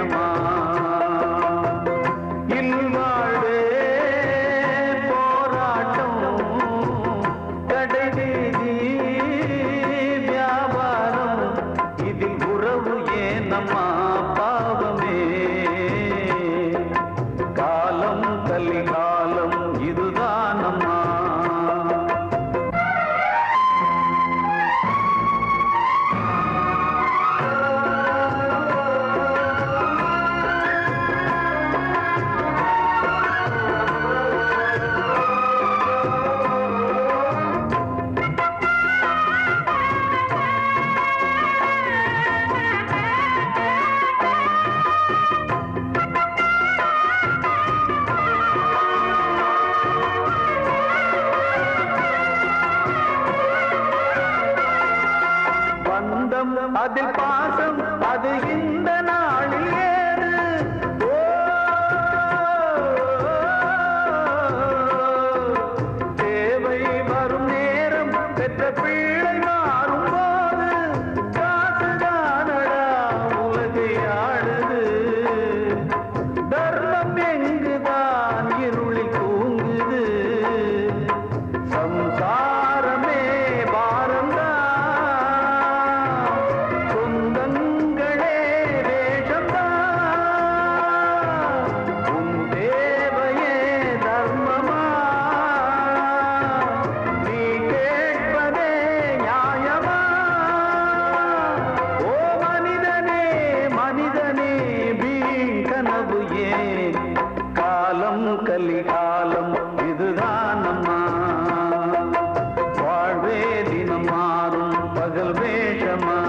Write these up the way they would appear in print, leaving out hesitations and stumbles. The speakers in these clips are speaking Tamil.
வேஷமா இல்வாழ்வே போராட்டம் கடைவீதி வியாபாரம் இதில் உறவு ஏனம்மா பாவமே காலம் கலிகாலம் இதுதானம்மா அதில் பாசம் அது இந்த நாளில் ஏது தேவை வரும் நேரம் பெற்ற பிள்ளை மாறும் போது காசுதானடா உலகை ஆடுது தர்மம் எங்குதான் இருளில் தூங்குது சம்சாரமே பாரந்தா கலிகாலம் இதுதானம்மா வாழ்வே தினம் மாறும் பகல் வேஷமா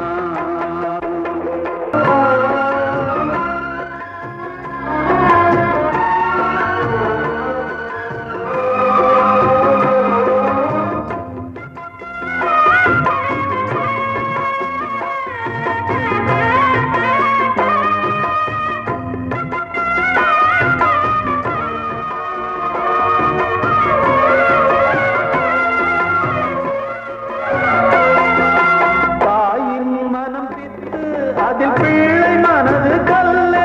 அதில் பிள்ளை மனது கல்லு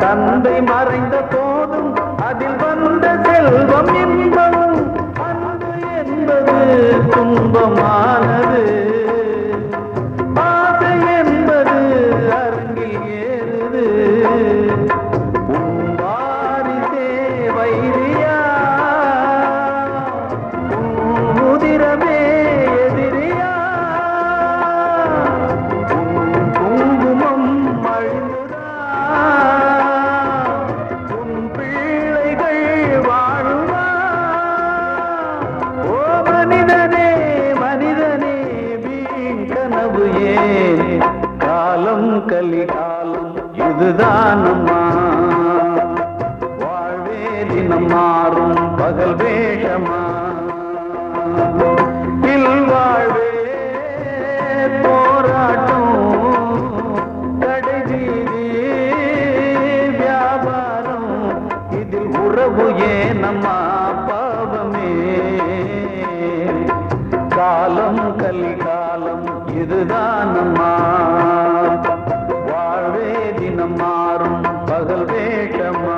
தந்தை மறைந்த போதும் அதில் வந்த செல்வம் இன்பம் அன்பு என்பது துன்பமானது ஆசை என்பது அரங்கில் ஏறுது வாரிசே வைரியா எதிரியா குங்குமம் அழிந்துதா உன் பிள்ளைகள் வாழுமா ஓ மனிதனே மனிதனே வீண் கனவு ஏன் காலம் கலிகாலம் இதுதானம்மா வாழ்வே தினம் மாறும் பகல் வேஷமா இல்வாழ்வே போராட்டம் கடைவீதி வியாபாரம் இதில் உறவு ஏனம்மா பாவமே காலம் கலிகாலம் இதுதானம்மா வாழ்வே தினம் மாறும் பகல் வேஷமா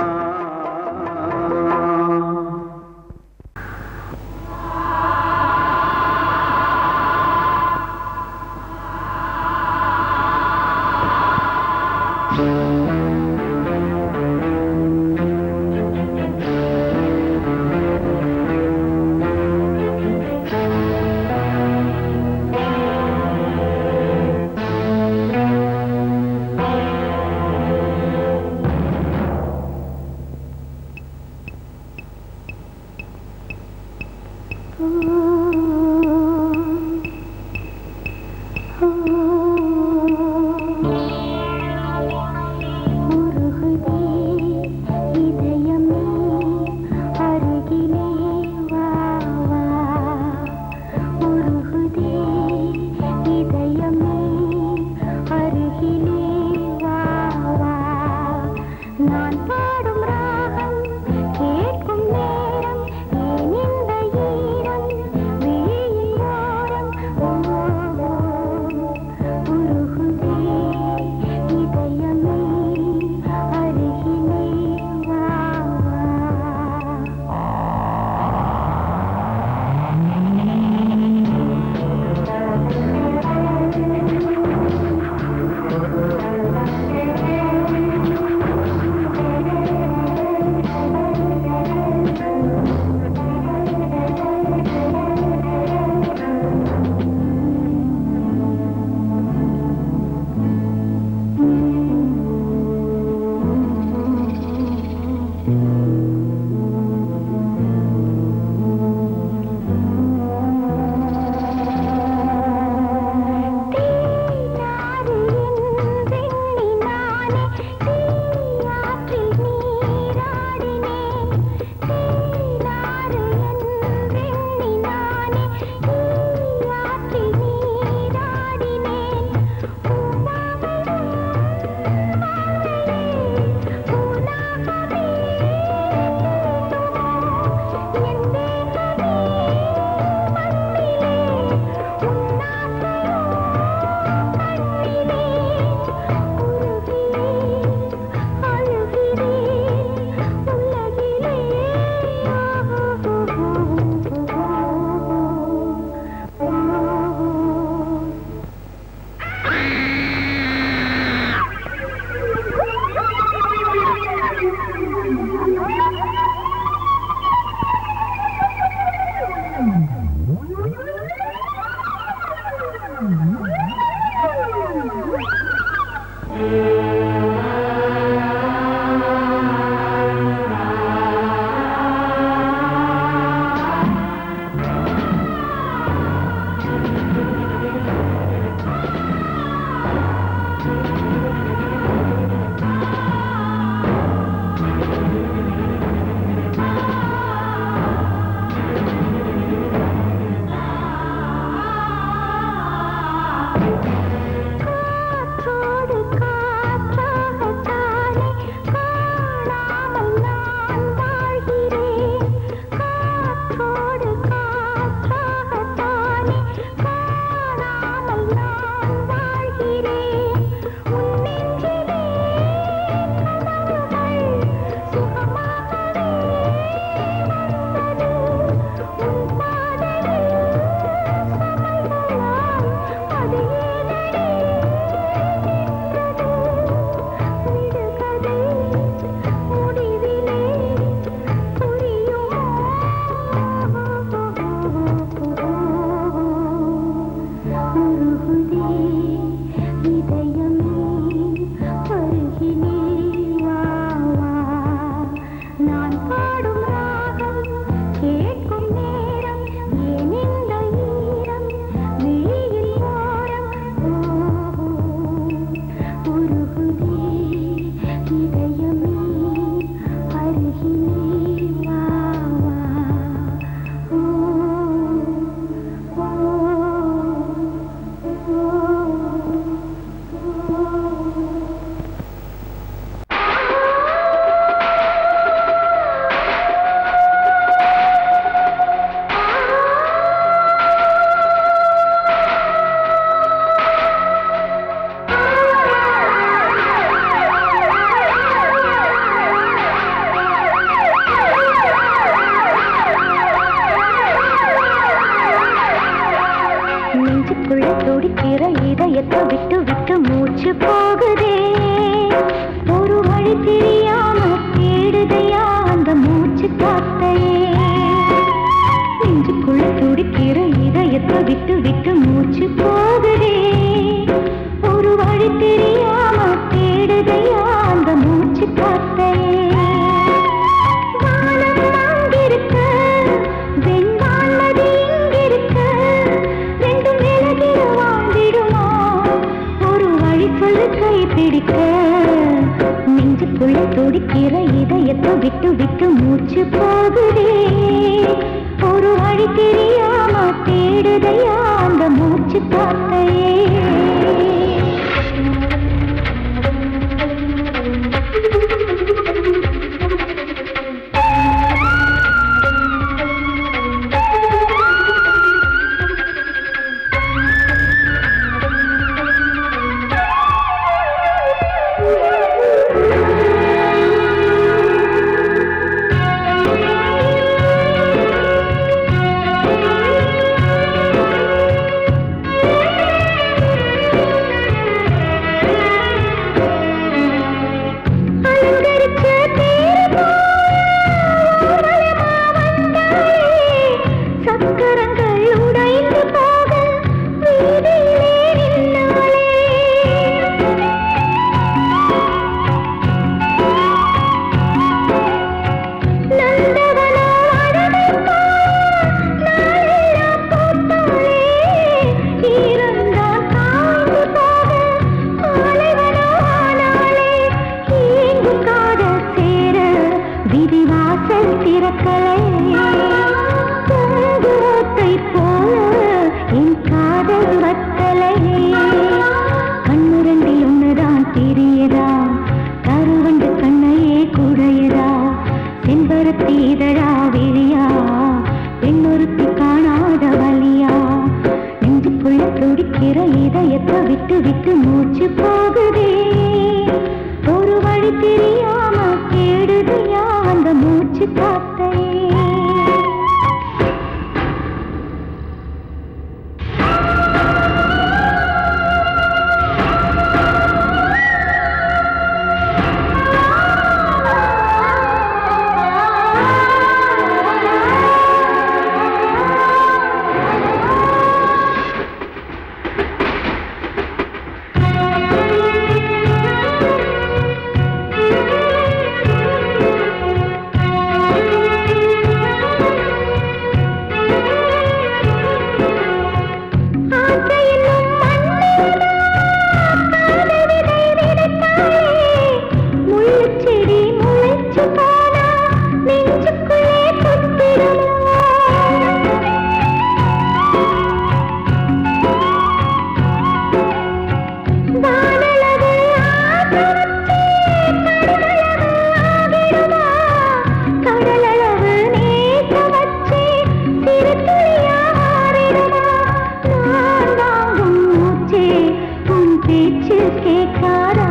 கேட்காரா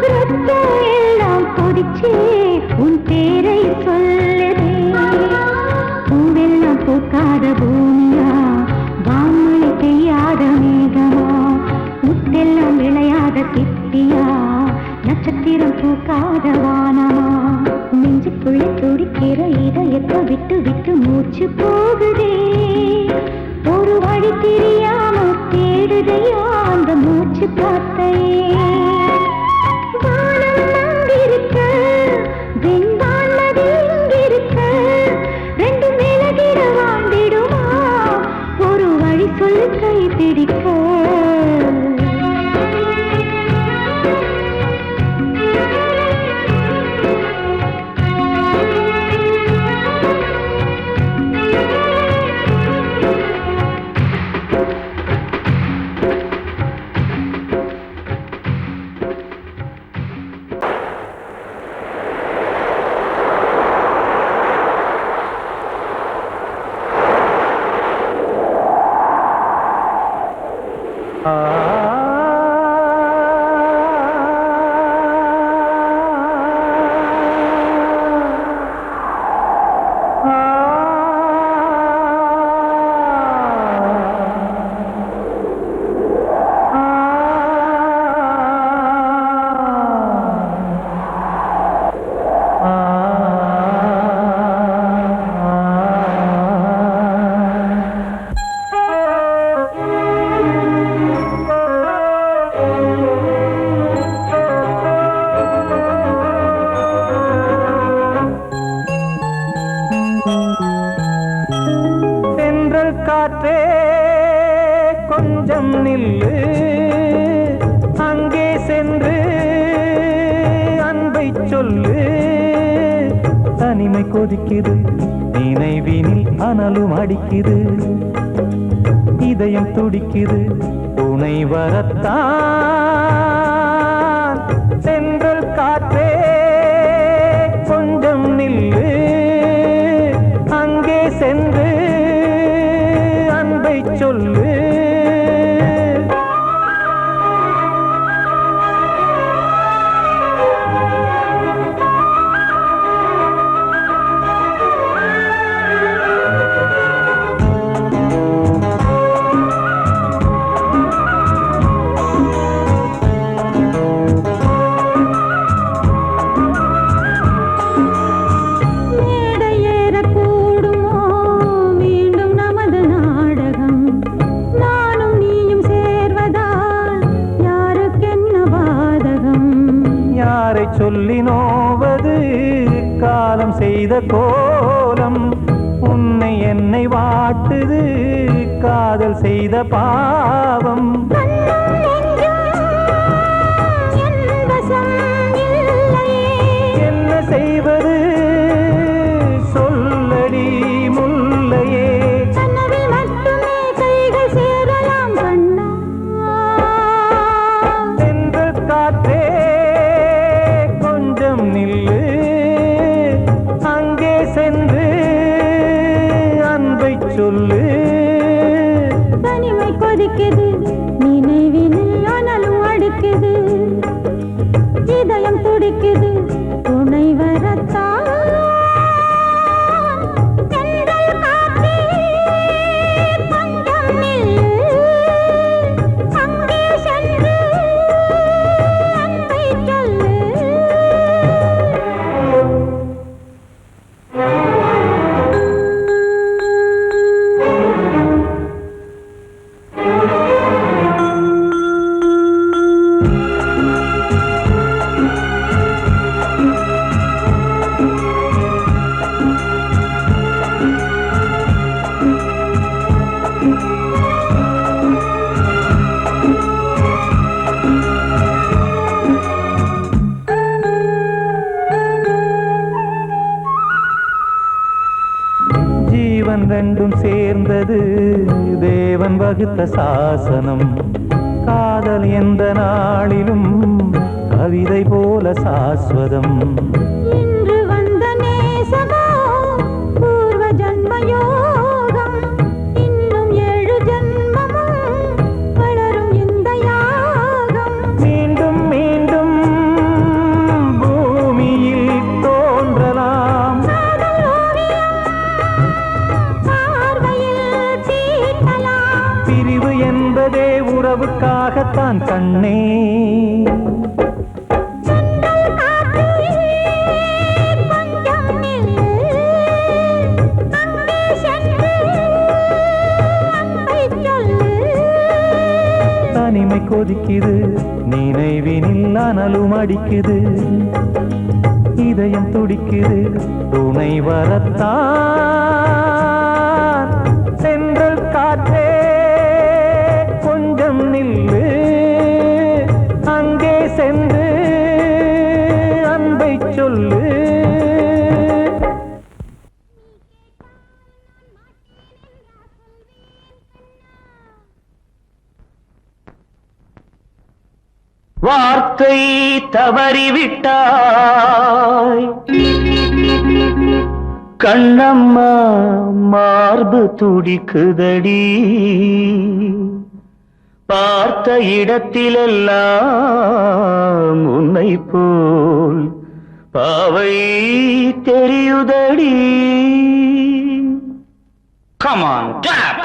ரத்தம் எல்லாம் கொதிச்சே உன் பேரை சொல்லுதே பூவெல்லாம் பூக்காத பூமியா வான்மழை பெய்யாத மேகமா முத்தெல்லாம் விளையாத சிப்பியா நட்சத்திரம் பூக்காத வானமா நெஞ்சுக்குள்ளே துடிக்கிற இதயத்தை விட்டு விட்டு மூச்சு போகுதே ஒரு வழி தெரியாம தேடுதையா அந்த மூச்சு காத்தையே வானம் அங்கிருக்க வெண்பான்மதி இங்கிருக்க ரெண்டு மேலகிட வாழ்ந்திடுமா ஒரு வழி சொல்லு கை பிடிக்க காற்றே கொஞ்சம் நில்லு அங்கே சென்று அன்பை சொல்லு தனிமை கொதிக்குது நினைவினில் அனலும் அடிக்குது இதயம் துடிக்குது துணை வரத்தான் சென்றல் காற்றே கொஞ்சம் நில்லு அங்கே சென்று சொல்லு சொல்லி நோவது காலம் செய்த கோலம் உன்னை என்னை வாட்டுது காதல் செய்த பாவம் என்ன செய்வது சொல்லடி முல்லையே சென்ற காற்றே நில்லு அங்கே சென்று அன்பை சொல்லு தனிமை கொதிக்குது நினைவினில் அனலும் அடிக்குது இதயம் துடிக்குது துணை வரத்தான் ரெண்டும் சேர்ந்தது தேவன் வகுத்த சாசனம் காதல் எந்த நாளிலும் கவிதை போல சாஸ்வதம் இன்று வந்த நேசமோ பூர்வ ஜன்மயோகம் இன்னும் 7 ஜன்மமும் வளரும் இந்த யாகம் உறவுக்காகத்தான் கண்ணே. தனிமை கொதிக்குது, நினைவினில் அனலும் அடிக்குது, இதயம் துடிக்குது, துணை வரத்தான். சென்றல் காற்றே கொஞ்சம் நில்லு, அங்கே சென்று அன்பை சொல்லு. வார்த்தை தவறிவிட்டாய் கண்ணம்மா, மார்பு துடிக்குதடி, பார்த்த இடத்திலெல்லாம் உன்னை போல் பாவை தெரியுதடி. Come on, clap!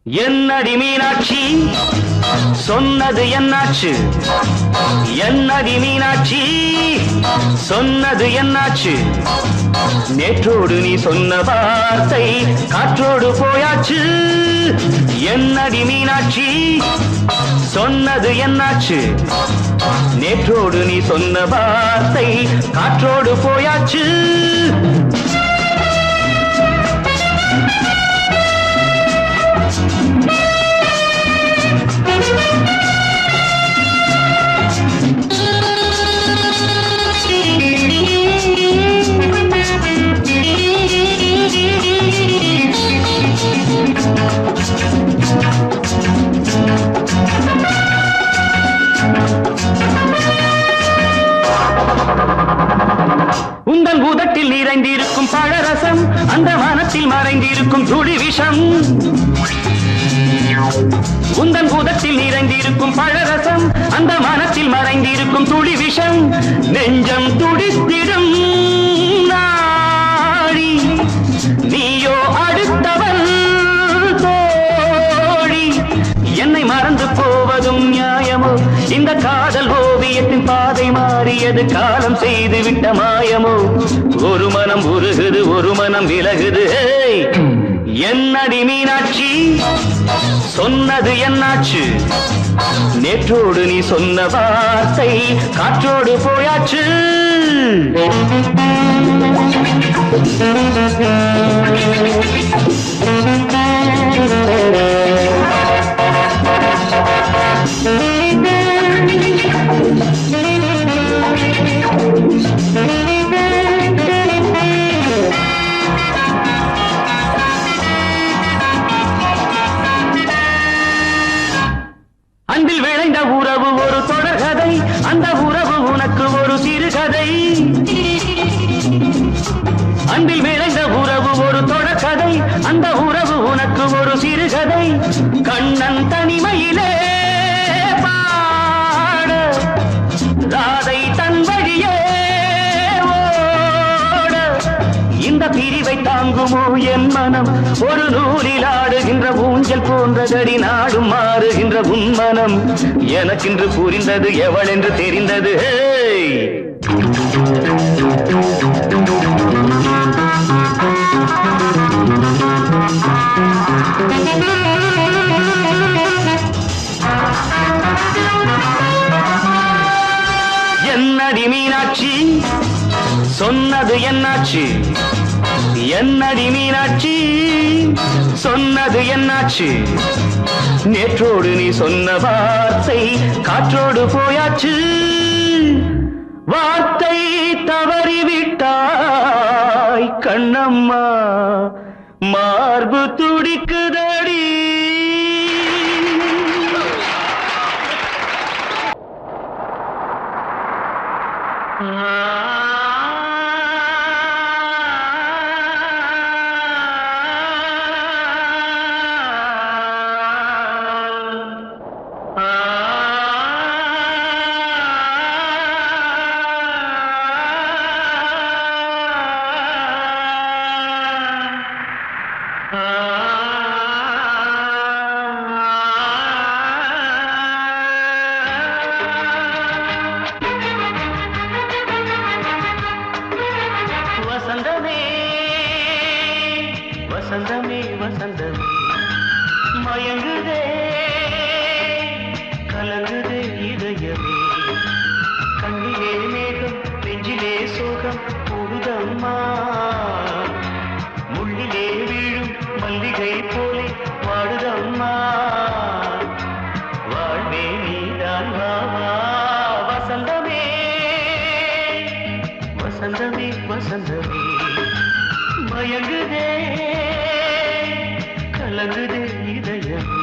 என்னடி மீனாட்சி சொன்னது என்னாச்சு? என்னடி மீனாட்சி சொன்னது என்னாச்சு? நேற்றோடு நீ சொன்ன வார்த்தை காற்றோடு போயாச்சு. என்னடி மீனாட்சி சொன்னது என்னாச்சு? நேற்றோடு நீ சொன்ன வார்த்தை காற்றோடு போயாச்சு. உந்தன் பூதத்தில் நிறைந்திருக்கும் பழரசம், அந்த வானத்தில் மறைந்திருக்கும் துளி விஷம். உந்தன் பூதத்தில் நிறைந்திருக்கும் பழரசம், அந்த வானத்தில் மறைந்திருக்கும் துளி விஷம். நெஞ்சம் துடித்திடும் நாடி, நீயோ அடுத்தவன் தோழி. என்னை மறந்து போவதும் நியாயமோ? இந்த காதல் ஓவியத்தின் பாதை மாறியது, காலம் செய்து விட்ட மாயமோ? ஒரு மனம் உருகுது, ஒரு மனம் விலகுது. என்னடி மீனாட்சி சொன்னது என்னாச்சு? நேற்றோடு நீ சொன்ன வார்த்தை காற்றோடு போயாச்சு. அன்பில் விளைந்த உறவு ஒரு தொடர்கதை, அந்த உறவு உனக்கு ஒரு சிறுகதை. அன்பில் விளைந்த உறவு ஒரு தொடர்கதை, அந்த உறவு உனக்கு ஒரு சிறுகதை. கண்ணன் தனிமையிலே பாட, ராதை தன் வழியே ஓட. இந்த பிரிவை தாங்குமோ என் மனம்? ஒரு நூலில் ஆடுகின்ற ஊஞ்சல் போன்றதடி, நாடும் மாறுகின்ற உன்மனம். எனக்கென்று புரிந்தது எவள் என்று தெரிந்தது. என்னடி மீனாட்சி சொன்னது என்னாச்சு? என்னடி மீனாட்சி சொன்னது என்னாச்சு? நேற்றோடு நீ சொன்ன வார்த்தை காற்றோடு போயாச்சு. வார்த்தை தவறிவிட்டாய் கண்ணம்மா, மார்பு துடிக்குதடி. இதயமே கண்ணிலே மேகம் நெஞ்சிலே சோகம் கூடுதம்மா முள்ளிலே வீழும் மல்லிகை போலே வாடுதம்மா வாழ்வே நீதான் வாவா வசந்தமே வசந்தமே வசந்தமே மயங்குதே கலங்குதே இதயமே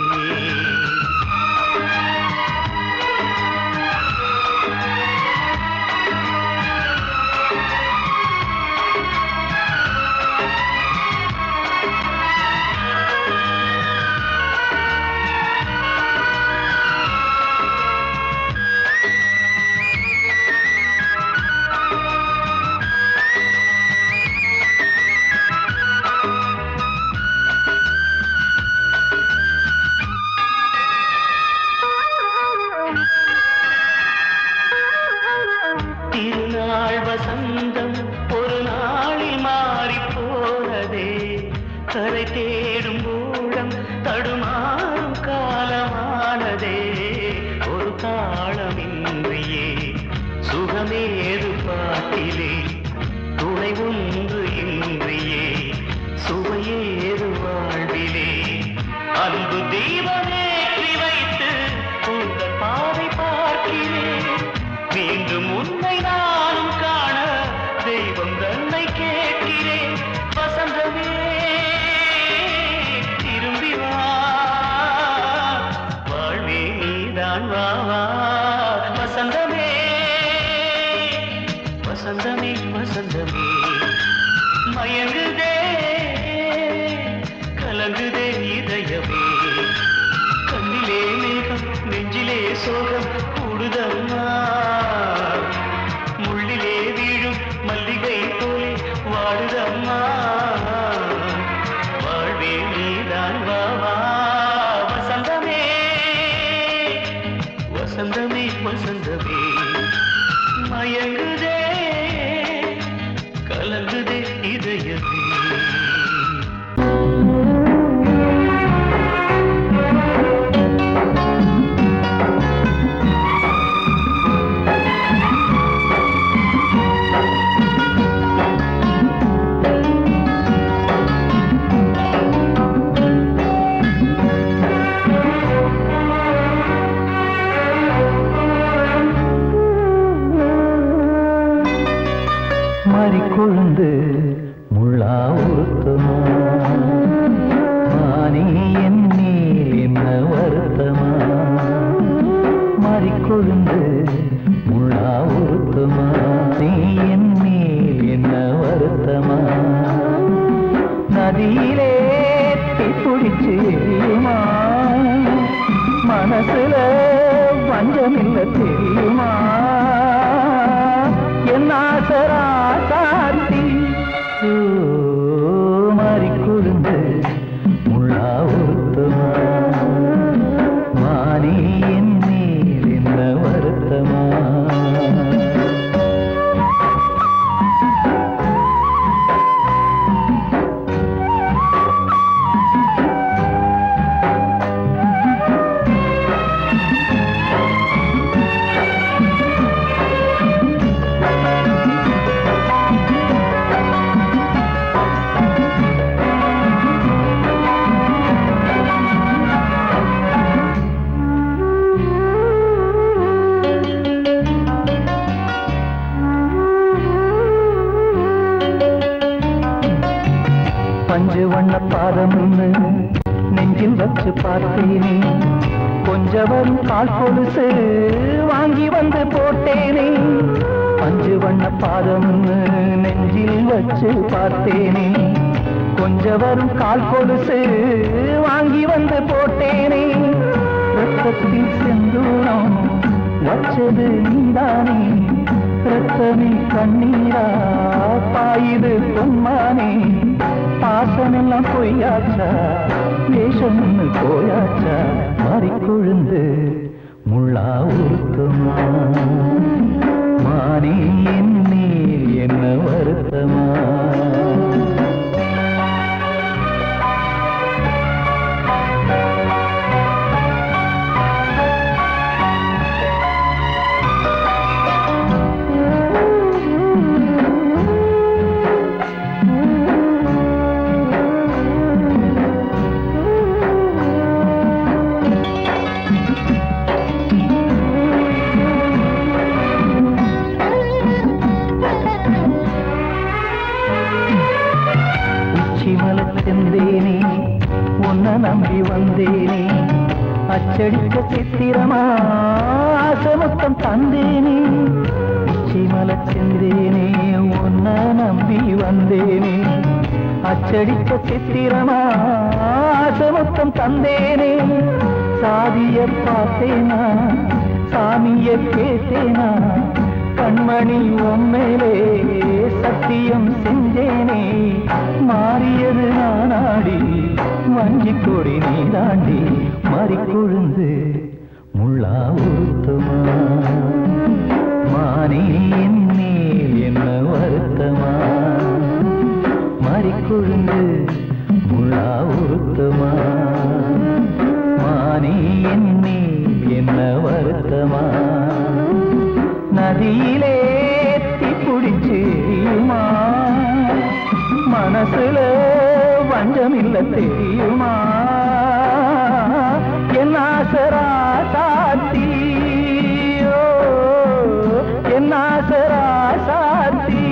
திருநாள் வசந்தம் ஒரு நாளில் மாறி போனதே கரை தேடும் ஊழம் தடுமாறும் காலமானதே ஒரு தாளமின்றியே சுகமேது பாட்டிலே துணை ஒன்று இன்றியே சுவையேது வாழ்விலே அன்பு தீபமேற்றி வைத்து உங்கள் பாதை பார்க்கிறேன் மீண்டும் உன்னை நானும் காண தெய்வம் தன்னை கேட்கிறேன் வசந்தமே திரும்பி வா வாழ்வே நீதான் வா வா வசந்தமே வசந்தமே வசந்தமே மயங்குதே கலங்குதே இதயமே கண்ணிலே மேகம் நெஞ்சிலே சோகம் கூடுதம்மா முள்ளிலே வீழும் மல்லிகை போலே வாடுதம்மா வாழ்வே நீதான் வா வா வசந்தமே வசந்தமே வசந்தமே மயங்குதே கலங்குதே இதயமே கொழுந்து முள்ளா உறுத்தமா மானே என் மேல் என்ன வருத்தமா மாறிக்கொழுந்து முள்ளா உறுத்தமா நீ என் மேல் என்ன வருத்தமா நதியிலே பிடிச்சு எரியுமா மனசுல வஞ்சமில்ல தெரியுமா என் ஆசரா காட்டி மாறிக்கொழுந்து முள்ளா உறுத்தமா மானே என் மேல் என்ன வருத்தமா பஞ்சு வண்ண பாதம்னு நெஞ்சில் வச்சு பார்த்தேனே கொஞ்சவன் கால் கொலுசு வாங்கி வந்து போட்டேனே பஞ்சு வண்ண பாதம்னு நெஞ்சில் வச்சு பார்த்தேனே கொஞ்சவரும் கால் கொலுசு வாங்கி வந்து போட்டேனே ரத்தத்தில் செந்தூரம் வச்சது நீதானே ரத்தமே கண்ணீரா பாயுது பொன்மானே பாசமெல்லாம் பொய்யாச்சா வேஷம்னு போயாச்சா மாறிக்கொழுந்து முள்ளா உறுத்தமா மானே என் மேல் என்ன வருத்தமா அச்சடிக்க சித்திரமா ஆசமொத்தம் தந்தேனே சிமல செந்தேனே உன்ன நம்பி வந்தேனே அச்சடிக்க சித்திரமா ஆசமொத்தம் தந்தேனே சாதிய பார்த்தேனா சாமிய கேட்டேனா கண்மணி உம்மேலே சத்தியம் செஞ்சேனே மாறியது நானாடி வஞ்சி கொடி நீ தாண்டி மறிக்கொழுந்து முள்ளா உருத்தமா மானே என்னேல் என்ன வருத்தமா மறிக்கொழுந்து முள்ளா உருத்தமா மானே என்னேல் என்ன வருத்தமா நதியிலே தீப்பிடிச்சேயுமா மனசுல வஞ்சமில்ல தெரியுமா என் ஆசரா சாத்தியோ என் ஆசரா சாத்தி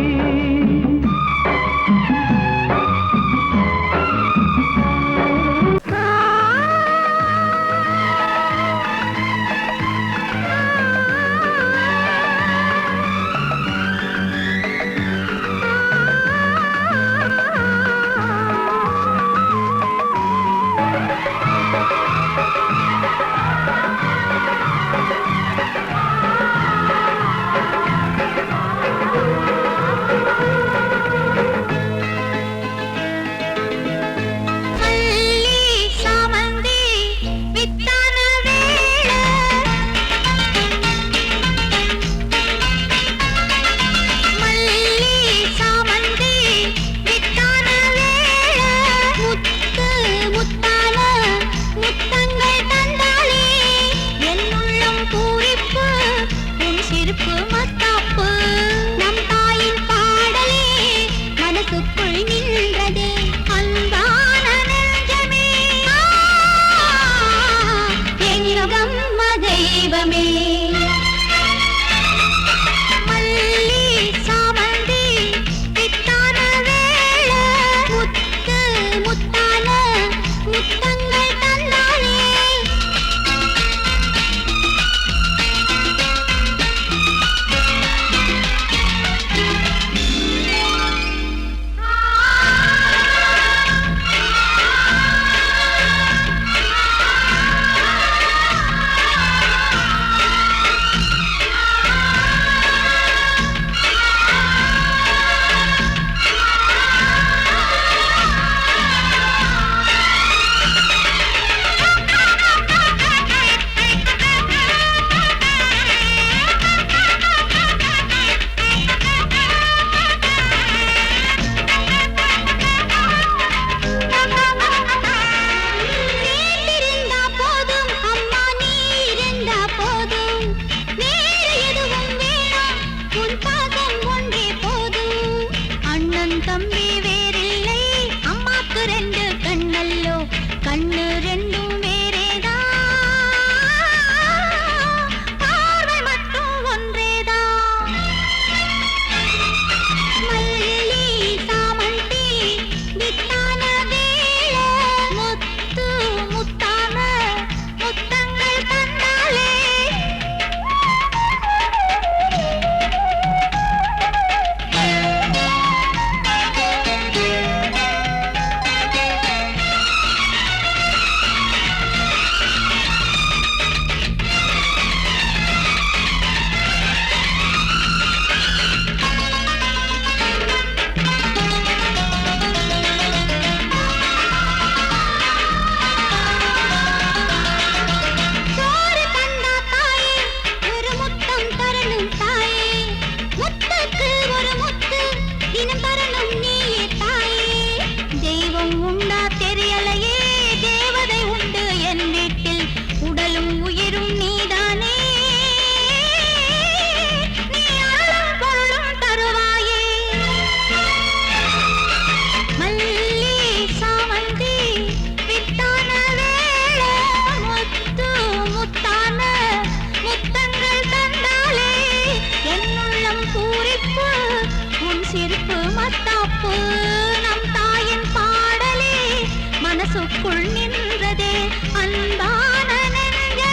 மனசுக்குள் நின்றதே அன்பான நெஞ்சமே.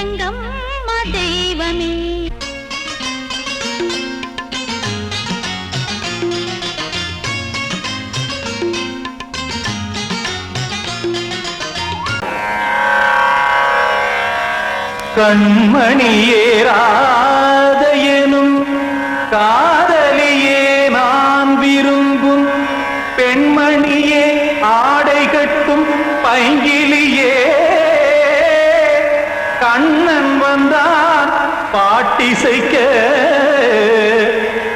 எங்கம்மா தெய்வமே. கண்மணியே ராதையனும் காதலியே நான் விரும்பும் பெண்மணியே ஆடை கட்டும் பைங்கிலியே கண்ணன் வந்தான் பாட்டிசைக்க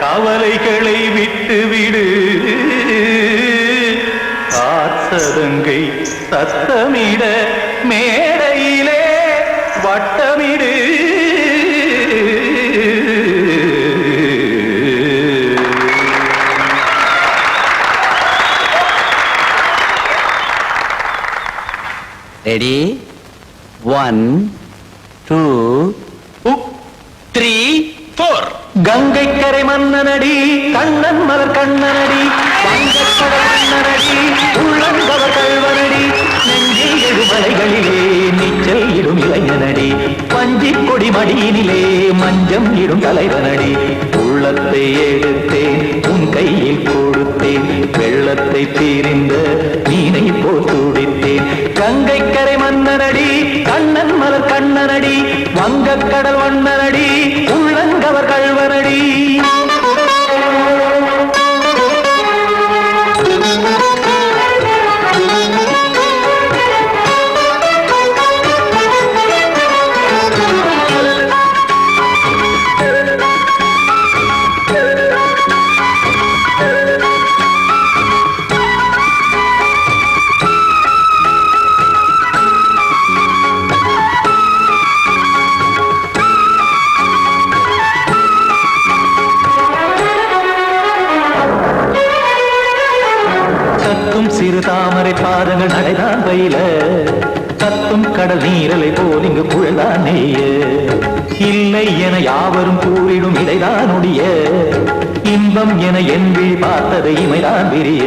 கவலைகளை விட்டுவிடு காத்ததங்கை சத்தமிட மேடையிலே வட்டமிடு. ரெடி 1 2 3 4. கங்கை கரை மன்னனடி கண்ணன் மலர் கண்ணனடி வங்கக்கடல் மன்னனடி உள்ளங்கவர் கல்வனடி நெஞ்சில் எழுமலைகளிலே நீச்சல் இடும் இளைஞனடி வஞ்சிக் கொடி மடியினிலே மஞ்சம் இடும் தலைவனடி. உள்ளத்தை எடுத்தேன் உன் கையில் கொடுத்தேன் வெள்ளத்தை தீரிந்த மீனை போல் துடித்தேன். கங்கை கரை மன்னனடி கண்ணன் மலர் கண்ணனடி வங்கக்கடல் வண்ணனடி உள்ளங்கவர் கல்வனடி. சிறு தாமரை பாதங்கள் நடைதான் பயில கத்தும் கடல் நீரலை போல் இங்கு புழல்தான் நெய்ய இல்லை என யாவரும் கூறிடும் இடைதான் உடைய இன்பம் என என் விழி பார்த்ததை இமைதான் விரிய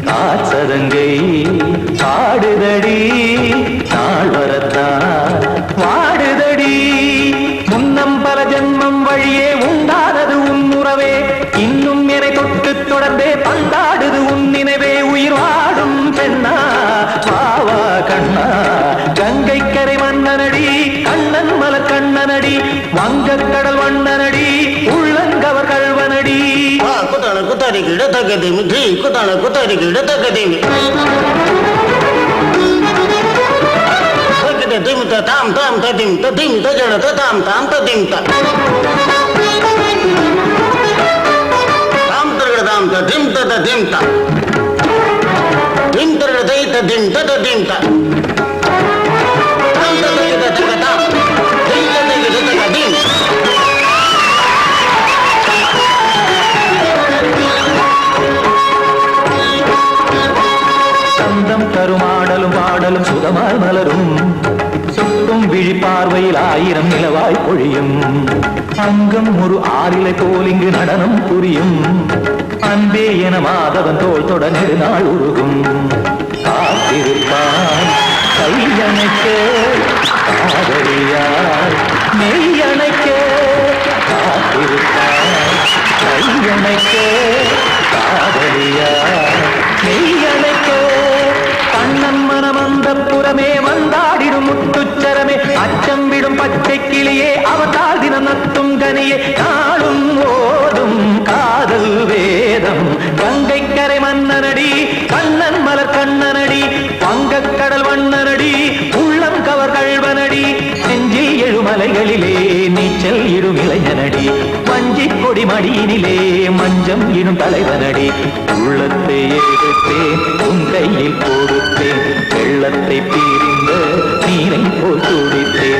காசதங்கை பாடுதடி நாள் வரத்தான் வாடுதடி முன்னம் பல ஜென்மம் வழியே உண்டானது உன் உறவே இன்னும் என்னை தொட்டு தொடர்ந்தே பந்தாடுது உன் நினைவே உயிர் வாடும் பெண்ணா பாவா கண்ணா. கங்கை கரை மன்னனடி கண்ணன் மலர் கண்ணனடி வங்கக்கடல் வண்ணனடி உள்ளங்கவர் கல்வனடி. குத்தான குத்தாரிக்கு இடத்தக்கதேமி தி குத்தான குத்தாரிக்கு இடத்தக்கதேமி திம் தாம் தாம் ததிம் ததிம் தஜன தாம் தாம் ததிம் தாம் தாம் ததிம் ததிம் தாம் திம் தரதை ததிம் ததிம் தாம் தாம் ததிம் ததிம் ததிம். சந்தம் கருமாடலும் பாடலும் சுகமாய் மலரும் சுட்டும் விழி பார்வையில் 1000 நிலவாய் பொழியும் அங்கம் ஒரு ஆறிலை போல் இங்கு நடனம் புரியும் அன்பே என மாதவன் தோள் தொட நெடுநாள் உருகும் காத்திருப்பான் கையணைக்க காதலியார் மெய்யணைக்க காத்திருப்பான் கையணைக்க காதலியார் மெய்யணைக்க கண்ணன் மனமந்த புறமே வந்தாடிடும் முத்துச்சரமே அச்சம் விடும் பச்சை கிளியே அவதால் தினம் நத்தும் கனியே நாளும் ஓதும் காதல் வேதம். கங்கை கரை மன்னனடி கண்ணன் மலர் கண்ணனடி வங்கக்கடல் வண்ணனடி உள்ளம் கவர் கல்வனடி நெஞ்சில் எழுமலைகளிலே நீச்சல் இடும் இளைஞனடி வஞ்சிக் கொடி மடியினிலே மஞ்சம் இடும் தலைவனடி. உள்ளத்தை எடுத்தேன் உன் கையில் கொடுத்தேன் வெள்ளத்தை பீரிந்த நீரை போல் துடித்தேன்